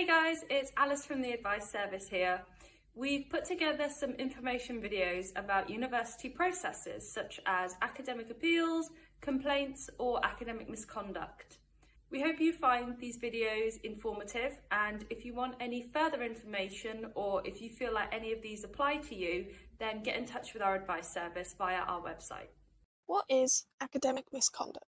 Hey guys, it's Alice from the Advice Service here. We've put together some information videos about university processes such as academic appeals, complaints or academic misconduct. We hope you find these videos informative, and if you want any further information or if you feel like any of these apply to you, then get in touch with our advice service via our website. What is academic misconduct?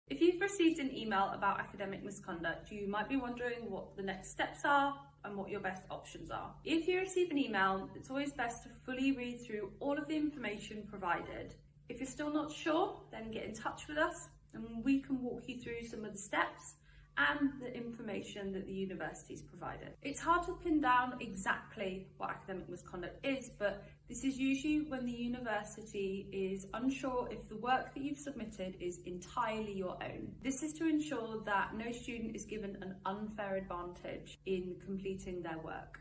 If you've received an email about academic misconduct, you might be wondering what the next steps are and what your best options are. If you receive an email, it's always best to fully read through all of the information provided. If you're still not sure, then get in touch with us and we can walk you through some of the steps and the information that the university's provided. It's hard to pin down exactly what academic misconduct is, but this is usually when the university is unsure if the work that you've submitted is entirely your own. This is to ensure that no student is given an unfair advantage in completing their work.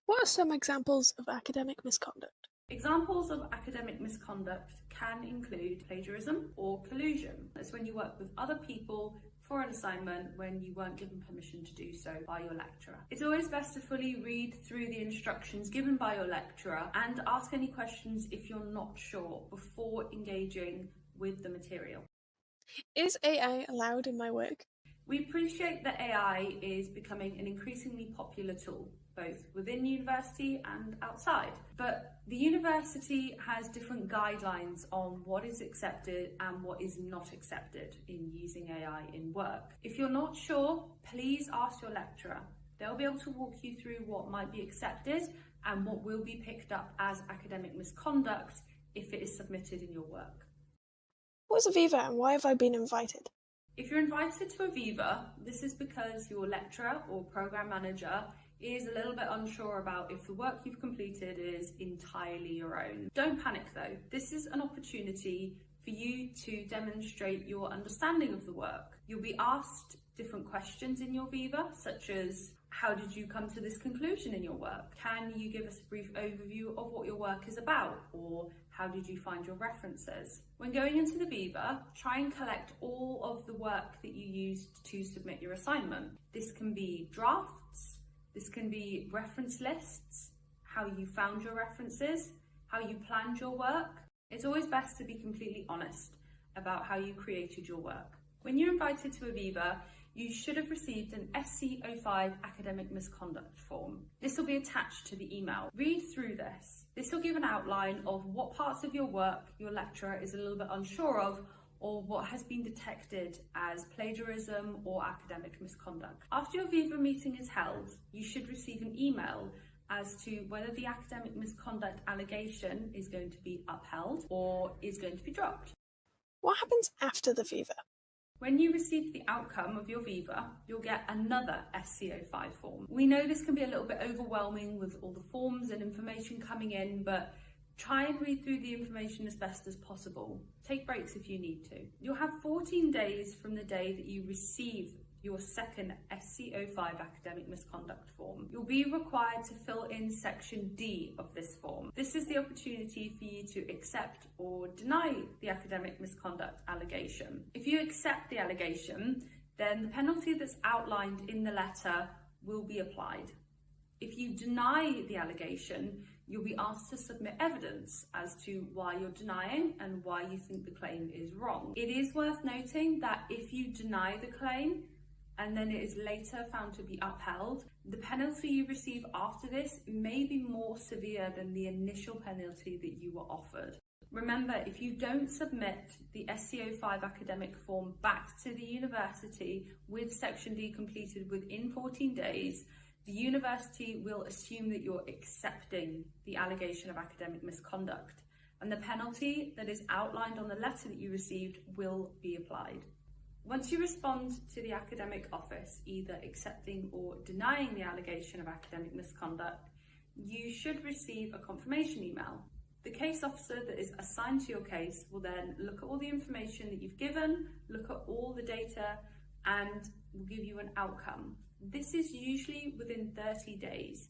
What are some examples of academic misconduct? Examples of academic misconduct can include plagiarism or collusion. That's when you work with other people for an assignment when you weren't given permission to do so by your lecturer. It's always best to fully read through the instructions given by your lecturer and ask any questions if you're not sure before engaging with the material. Is AI allowed in my work? We appreciate that AI is becoming an increasingly popular tool, both within university and outside. But the university has different guidelines on what is accepted and what is not accepted in using AI in work. If you're not sure, please ask your lecturer. They'll be able to walk you through what might be accepted and what will be picked up as academic misconduct if it is submitted in your work. What is Aviva and why have I been invited? If you're invited to Aviva, this is because your lecturer or program manager is a little bit unsure about if the work you've completed is entirely your own. Don't panic though. This is an opportunity for you to demonstrate your understanding of the work. You'll be asked different questions in your Viva, such as how did you come to this conclusion in your work? Can you give us a brief overview of what your work is about? Or how did you find your references? When going into the Viva, try and collect all of the work that you used to submit your assignment. This can be drafts, this can be reference lists, how you found your references, how you planned your work. It's always best to be completely honest about how you created your work. When you're invited to Aviva, you should have received an SC05 academic misconduct form. This will be attached to the email. Read through this. This will give an outline of what parts of your work your lecturer is a little bit unsure of, or what has been detected as plagiarism or academic misconduct. After your Viva meeting is held, you should receive an email as to whether the academic misconduct allegation is going to be upheld or is going to be dropped. What happens after the Viva? When you receive the outcome of your Viva, you'll get another SC05 form. We know this can be a little bit overwhelming with all the forms and information coming in, but try and read through the information as best as possible. Take breaks if you need to. You'll have 14 days from the day that you receive your second SC05 academic misconduct form. You'll be required to fill in section D of this form. This is the opportunity for you to accept or deny the academic misconduct allegation. If you accept the allegation, then the penalty that's outlined in the letter will be applied. If you deny the allegation, you'll be asked to submit evidence as to why you're denying and why you think the claim is wrong. It is worth noting that if you deny the claim and then it is later found to be upheld, the penalty you receive after this may be more severe than the initial penalty that you were offered. Remember, if you don't submit the SC05 academic form back to the university with section D completed within 14 days, the university will assume that you're accepting the allegation of academic misconduct, and the penalty that is outlined on the letter that you received will be applied. Once you respond to the academic office, either accepting or denying the allegation of academic misconduct, you should receive a confirmation email. The case officer that is assigned to your case will then look at all the information that you've given, look at all the data, and will give you an outcome. This is usually within 30 days.